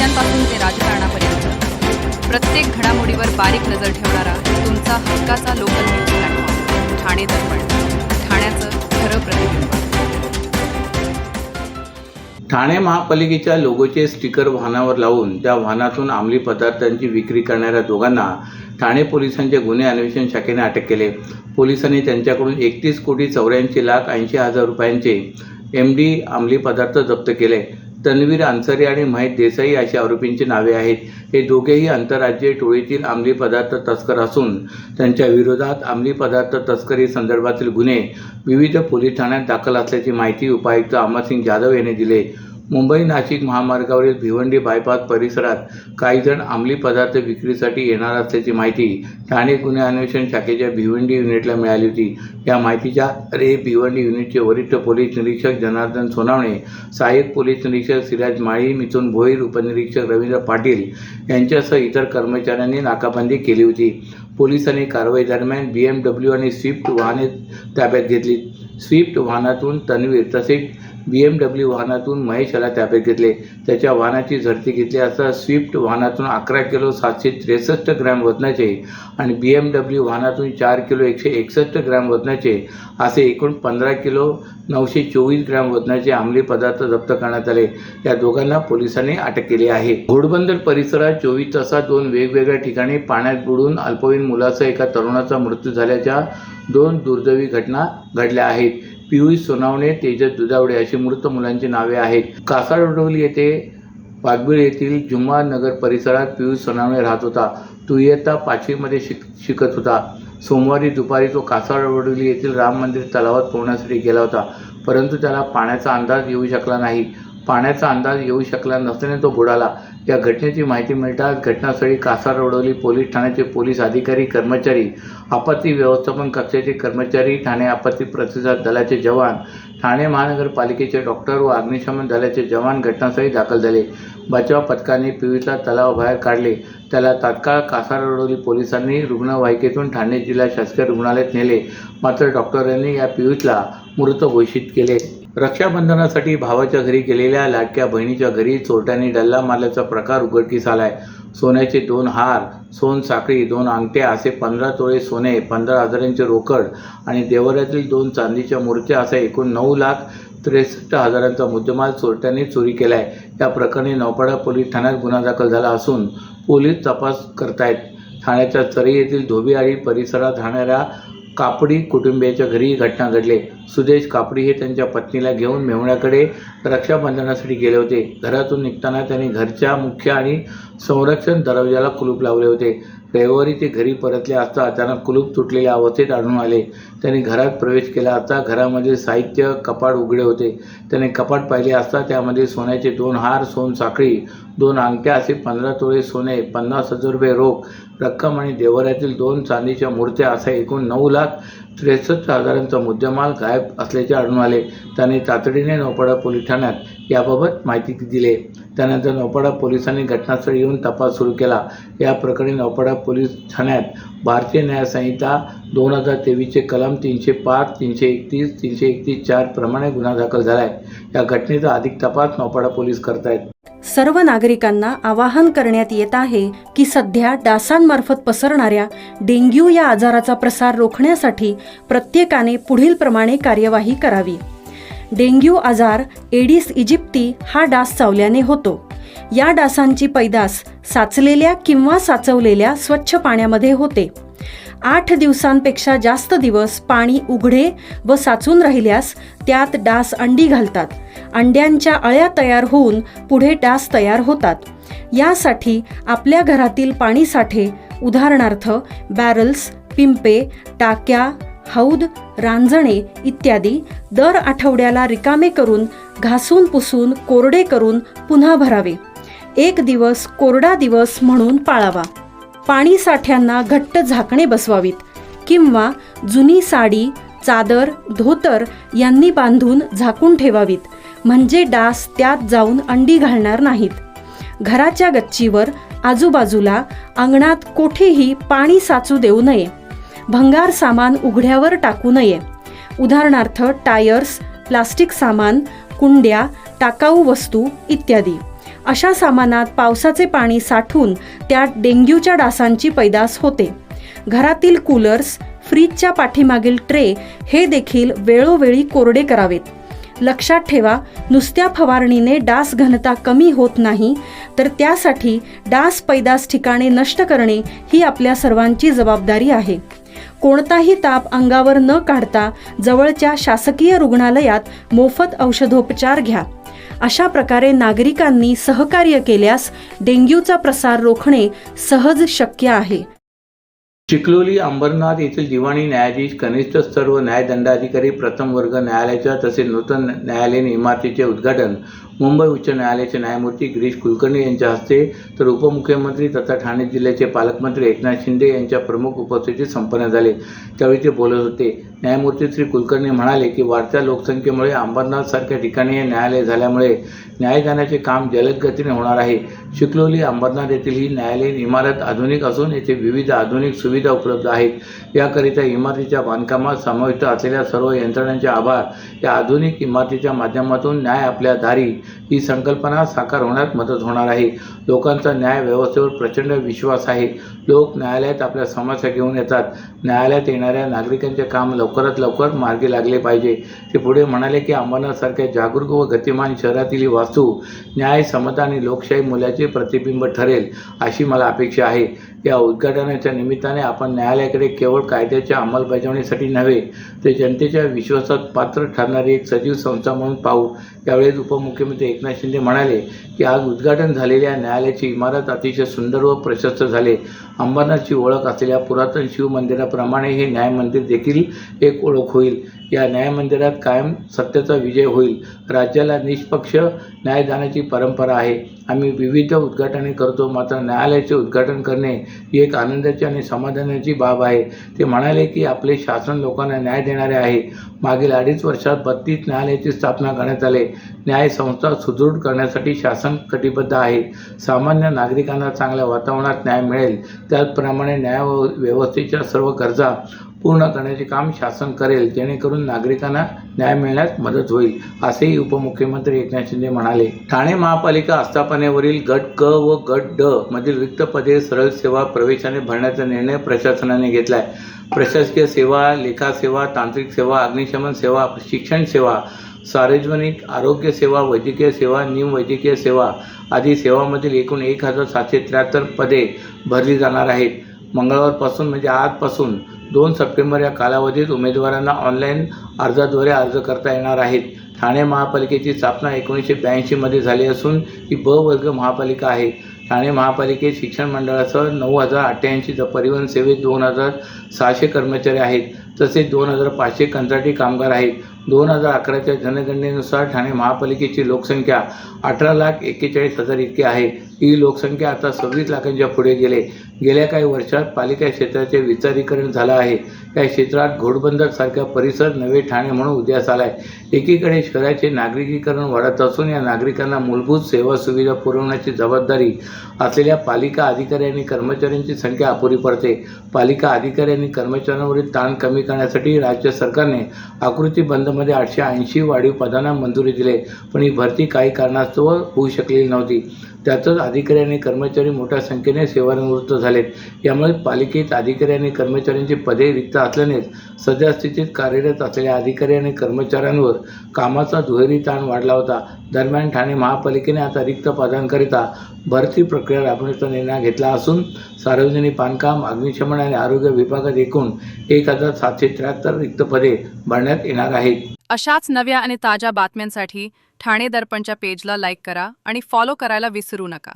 नेत्यांपासून ते राजकारणापर्यंत प्रत्येक घडामोडीवर बारीक नजर ठेवणारा तुमचा हक्काचा लोकल न्यूज प्लॅटफॉर्म ठाणे दर्पण, ठाण्याचं खरं प्रतिबिंब. ठाणे महापालिकेच्या लोगोचे स्टिकर वाहनावर लावून त्या वाहनातून अंमली पदार्थांची विक्री करणाऱ्या दोघांना ठाणे पोलिसांच्या गुन्हे अन्वेषण शाखेने अटक केले. पोलिसांनी त्यांच्याकडून 31,84,80,000 रुपयांचे MD अंमली पदार्थ जप्त केले. तन्वीर अन्सारी आणि महेश देसाई अशी आरोपींची नावे आहेत. हे दोघेही आंतरराज्यीय टोळीतील अंमली पदार्थ तस्कर असून त्यांच्या विरोधात अंमली पदार्थ तस्करी संदर्भातील गुन्हे विविध पोलीस ठाण्यात दाखल असल्याची माहिती उपायुक्त अमरसिंग जाधव यांनी दिली. मुंबई नाशिक महामार्गावरील भिवंडी बायपास परिसरात काही जण अंमली पदार्थ विक्रीसाठी येणार असल्याची माहिती ठाणे गुन्हे अन्वेषण शाखेच्या भिवंडी युनिटला मिळाली होती. या माहितीच्या आधारे भिवंडी युनिटचे वरिष्ठ पोलीस निरीक्षक जनार्दन सोनावणे, सहाय्यक पोलीस निरीक्षक सिराज माळी, मिथुन भोईर, उपनिरीक्षक रवींद्र पाटील यांच्यासह इतर कर्मचाऱ्यांनी नाकाबंदी केली होती. पोलिसांनी कारवाई दरम्यान BMW आणि स्विफ्ट वाहने ताब्यात घेतली. स्विफ्ट वाहनातून तन्वीर तसेच BMW वाहनातून महेश याला ताब्यात घेतले. त्याच्या वाहनाची झडती घेतली असता स्विफ्ट वाहनातून 11 किलो 763 ग्रॅम वजनाचे आणि BMW वाहनातून 4 किलो 161 ग्रॅम वजनाचे असे एकूण 15 किलो 924 ग्रॅम वजनाचे अंमली पदार्थ जप्त करण्यात आले. या दोघांना पोलिसांनी अटक केली आहे. घोडबंदर परिसरात 24 तासात 2 वेगवेगळ्या ठिकाणी पाण्यात बुडून अल्पवयीन मुलासह एका तरुणाचा मृत्यू झाल्याच्या 2 दुर्दैवी घटना घडल्या आहेत. पियुष सोनावणे, तेजस दुधावडे अशी मृत मुलांची नावे आहेत. कासारवडोली येथे वाघबीळ येथील जुम्मा नगर परिसरात पियुष सोनावणे राहत होता. तो इयत्ता 5वीमध्ये शिकत होता. सोमवारी दुपारी तो कासारवडोली येथील राम मंदिर तलावात पोहण्यासाठी गेला होता, परंतु त्याला पाण्याचा अंदाज येऊ शकला नसल्याने तो बुडाला. या घटनेची माहिती मिळताच घटनास्थळी कासारवडोली पोलीस ठाण्याचे पोलीस अधिकारी, कर्मचारी, आपत्ती व्यवस्थापन कक्षाचे कर्मचारी, ठाणे आपत्ती प्रतिसाद दलाचे जवान, ठाणे महानगरपालिकेचे डॉक्टर व अग्निशमन दलाचे जवान घटनास्थळी दाखल झाले. बचाव पथकाने पियुषला तलावाबाहेर काढले. त्याला तात्काळ कासारवडोली पोलिसांनी रुग्णवाहिकेतून ठाणे जिल्हा शासकीय रुग्णालयात नेले. मात्र डॉक्टरांनी या पियुषला मृत घोषित केले. रक्षाबंधनासाठी भावाच्या घरी गेलेल्या लाडक्या बहिणीच्या घरी चोरट्यांनी डल्ला मारल्याचा प्रकार उघडकीस आलाय. सोन्याचे 2 हार, सोनसाखळी, 2 अंगठ्या असे 15 तोळे सोने, 15,000चे रोकड आणि देवाऱ्यातील 2 चांदीच्या मूर्त्या असा एकूण 9,63,000चा मुद्देमाल चोरट्यांनी चोरी केलाय. या प्रकरणी नौपाडा पोलीस ठाण्यात गुन्हा दाखल झाला असून पोलीस तपास करतायत. ठाण्याच्या चरी येथील धोबीआळी परिसरात राहणाऱ्या कापडी कुटुंबियाच्या घरी ही घटना घडली. सुदेश कापडी हे त्यांच्या पत्नीला घेऊन मेहुण्याकडे रक्षाबंधनासाठी गेले होते. घरातून निघताना त्यांनी घरच्या मुख्य आणि संरक्षण दरवाजाला कुलूप लावले होते. रविवारी ते घरी परतले असता त्यांना कुलूप तुटलेल्या अवस्थेत आढळून आले. त्यांनी घरात प्रवेश केला असता घरामध्ये साहित्य कपाट उघडे होते. त्यांनी कपाट पाहिले असता त्यामध्ये सोन्याचे 2 हार, सोनसाखळी, 2 अंगठ्या असे 15 तोळे सोने, 50,000 रुपये रोख रक्कम आणि देवाऱ्यातील 2 चांदीच्या मूर्त्या असा एकूण 9,63,000चा मुद्देमाल गायब असल्याचे आढळून आले. त्यांनी तातडीने नौपाडा पोलीस ठाण्यात याबाबत माहिती दिली. त्यानंतर नौपाडा पोलिसांनी घटनास्थळी येऊन तपास सुरू केला. या प्रकरणी नौपाडा पोलीस ठाण्यात भारतीय न्याय संहिता 2023चे कलम 305, 331, 331(4) प्रमाणे गुन्हा दाखल झाला आहे. या घटनेचा अधिक तपास नौपाडा पोलीस करतायत. सर्व नागरिकांना आवाहन करण्यात येत आहे की सध्या डासांमार्फत पसरणाऱ्या डेंग्यू या आजाराचा प्रसार रोखण्यासाठी प्रत्येकाने पुढील प्रमाणे कार्यवाही करावी. डेंग्यू आजार एडिस इजिप्ती हा डास चावल्याने होतो. या डासांची पैदास साचलेल्या किंवा साचवलेल्या स्वच्छ पाण्यामध्ये होते. 8 दिवसांपेक्षा जास्त दिवस पाणी उघडे व साचून राहिल्यास त्यात डास अंडी घालतात. अंड्यांच्या अळ्या तयार होऊन पुढे डास तयार होतात. यासाठी आपल्या घरातील पाणीसाठे उदाहरणार्थ बॅरल्स, पिंपे, टाक्या, हौद, रांजणे इत्यादी दर आठवड्याला रिकामे करून घासून पुसून कोरडे करून पुन्हा भरावे. 1 दिवस कोरडा दिवस म्हणून पाळावा. पाणी साठ्यांना घट्ट झाकणे बसवावीत किंवा जुनी साडी, चादर, धोतर यांनी बांधून झाकून ठेवावीत, म्हणजे डास त्यात जाऊन अंडी घालणार नाहीत. घराच्या गच्चीवर, आजूबाजूला, अंगणात कोठेही पाणी साचू देऊ नये. भंगार सामान उघड्यावर टाकू नये. उदाहरणार्थ टायर्स, प्लास्टिक सामान, कुंड्या, टाकाऊ वस्तू इत्यादी. अशा सामानात पावसाचे पाणी साठून त्यात डेंग्यूच्या डासांची पैदास होते. घरातील कूलर्स, फ्रीजच्या पाठीमागील ट्रे हे देखील वेळोवेळी कोरडे करावेत. लक्षात ठेवा, नुसत्या फवारणीने डास घनता कमी होत नाही, तर त्यासाठी डास पैदास ठिकाणे नष्ट करणे ही आपल्या सर्वांची जबाबदारी आहे. कोणताही ताप अंगावर न काढता जवळच्या शासकीय रुग्णालयात मोफत औषधोपचार घ्या. अशा प्रकारे नागरिकांनी सहकार्य केल्यास डेंग्यूचा प्रसार रोखणे सहज शक्य आहे. चिखलोली अंबरनाथ येथील दिवाणी न्यायाधीश, कनिष्ठ स्तर व न्यायदंडाधिकारी प्रथम वर्ग न्यायालयाच्या तसेच नूतन न्यायालयीन इमारतीचे उद्घाटन मुंबई उच्च न्यायालयाचे न्यायमूर्ती गिरीश कुलकर्णी यांच्या हस्ते तर उपमुख्यमंत्री तथा ठाणे जिल्ह्याचे पालकमंत्री एकनाथ शिंदे यांच्या प्रमुख उपस्थितीत संपन्न झाले. त्यावेळी ते बोलत होते. न्यायमूर्ती श्री कुलकर्णी म्हणाले की वाढत्या लोकसंख्येमुळे अंबरनाथ सारख्या ठिकाणी हे न्यायालय झाल्यामुळे न्यायदानाचे काम जलद गतीने होणार आहे. चिखलोली अंबरनाथ येथील ही न्यायालयीन इमारत आधुनिक असून येथे विविध आधुनिक सुविधा उपलब्ध आहेत. याकरिता इमारतीच्या बांधकामात समाविष्ट असलेल्या सर्व यंत्रणांचे आभार. या आधुनिक इमारतीच्या माध्यमातून न्याय आपल्या दारी ही संकल्पना साकार होण्यात मदत होणार आहे. लोकांचा न्याय व्यवस्थेवर प्रचंड विश्वास आहे. लोक न्यायालयात आपल्या समस्या घेऊन येतात. न्यायालयात येणाऱ्या नागरिकांचे काम लवकरात लवकर मार्गी लागले पाहिजे. ते पुढे म्हणाले की अंबरनाथसारख्या जागरूक व गतिमान शहरातील ही वास्तू न्याय, समता आणि लोकशाही मूल्याचे प्रतिबिंब ठरेल अशी मला अपेक्षा आहे. या उद्घाटनाच्या निमित्ताने आपण न्यायालयाकडे केवळ कायद्याच्या अंमलबजावणीसाठी नव्हे तर जनतेच्या विश्वासात पात्र ठरणारी एक सजीव संस्था म्हणून पाहू. यावेळी उपमुख्यमंत्री एकनाथ शिंदे म्हणाले की आज उद्घाटन झालेल्या न्यायालयाची इमारत अतिशय सुंदर व प्रशस्त झाले. अंबरनाथची ओळख असलेल्या पुरातन शिव मंदिराप्रमाणे हे न्याय मंदिर देखील एक ओळख होईल. या न्याय मंदिरात कायम सत्याचा विजय होईल. राज्याला निष्पक्ष न्यायदानाची परंपरा आहे. आम्ही विविध उद्घाटने करतो, मात्र न्यायालयाचे उद्घाटन करणे ही एक आनंदाची आणि समाधानाची बाब आहे. ते म्हणाले की आपले शासन लोकांना न्याय देणारे आहे. मागील 2.5 वर्षात 32 न्यायालयाची स्थापना करण्यात आली. न्याय संस्था सुदृढ करण्यासाठी शासन कटिबद्ध आहे. सामान्य नागरिकांना चांगल्या वातावरणात न्याय मिळेल, त्याचप्रमाणे न्याय व्यवस्थेच्या सर्व गरजा पूर्ण करण्याचे काम शासन करेल, जेणेकरून नागरिकांना न्याय मिळण्यास मदत होईल, असेही उपमुख्यमंत्री एकनाथ शिंदे म्हणाले. ठाणे महापालिका आस्थापनेवरील गट क व गट ड मधील रिक्त पदे सरळ सेवा प्रवेशाने भरण्याचा निर्णय प्रशासनाने घेतला आहे. प्रशासकीय सेवा, लेखा सेवा, तांत्रिक सेवा, अग्निशमन सेवा, शिक्षण सेवा, सार्वजनिक आरोग्य सेवा, वैद्यकीय सेवा, निमवैद्यकीय सेवा आदी सेवांमधील एकूण 1773 पदे भरली जाणार आहेत. मंगळवारपासून म्हणजे आजपासून 2 सप्टेंबर या कालावधीत उमेदवारांना ऑनलाईन अर्जाद्वारे अर्ज करता येणार आहेत. ठाणे महापालिकेची स्थापना 1982 मध्ये झाली असून ही ब वर्ग महापालिका आहे. ठाणे महापालिकेत शिक्षण मंडळासह 9088 तर परिवहन सेवेत 2600 कर्मचारी आहेत. तसेच 2500 कंत्राटी कामगार आहेत. 2011च्या जनगणनेनुसार ठाणे महापालिकेची लोकसंख्या 18,41,000 इतकी आहे. ही लोकसंख्या आता 26 लाखांच्या पुढे गेल्या काही वर्षात पालिका क्षेत्राचे विस्तारीकरण झालं आहे. या क्षेत्रात घोडबंदर सारखा परिसर नवे ठाणे म्हणून उदयास आला आहे. एकीकडे शहराचे नागरिकीकरण वाढत असून या नागरिकांना मूलभूत सेवा सुविधा पुरवण्याची जबाबदारी असलेल्या पालिका अधिकारी आणि कर्मचाऱ्यांची संख्या अपुरी पडते. पालिका अधिकारी आणि कर्मचाऱ्यांवरील ताण कमी करण्यासाठी राज्य सरकारने आकृतीबंधमध्ये 880 वाढीव पदांना मंजुरी दिली, पण ही भरती काही कारणास्तव होऊ शकलेली नव्हती. त्यातच अधिकारी आणि कर्मचारी मोठ्या संख्येने सेवानिवृत्त झालेत. यामुळे पालिकेत अधिकारी आणि कर्मचाऱ्यांची पदे रिक्त असल्यानेच सद्यस्थितीत कार्यरत असलेल्या अधिकारी आणि कर्मचाऱ्यांवर कामाचा दुहेरी ताण वाढला होता. दरम्यान ठाणे महापालिकेने आता रिक्त पदांकरिता भरती प्रक्रिया राबवण्याचा निर्णय घेतला असून सार्वजनिक बांधकाम, अग्निशमन आणि आरोग्य विभागात एकूण 1773 रिक्त पदे भरण्यात येणार आहेत. अशाच नव्या आणि ताज्या बातम्यांसाठी ठाणे दर्पणच्या पेजला लाईक करा आणि फॉलो करायला विसरू नका.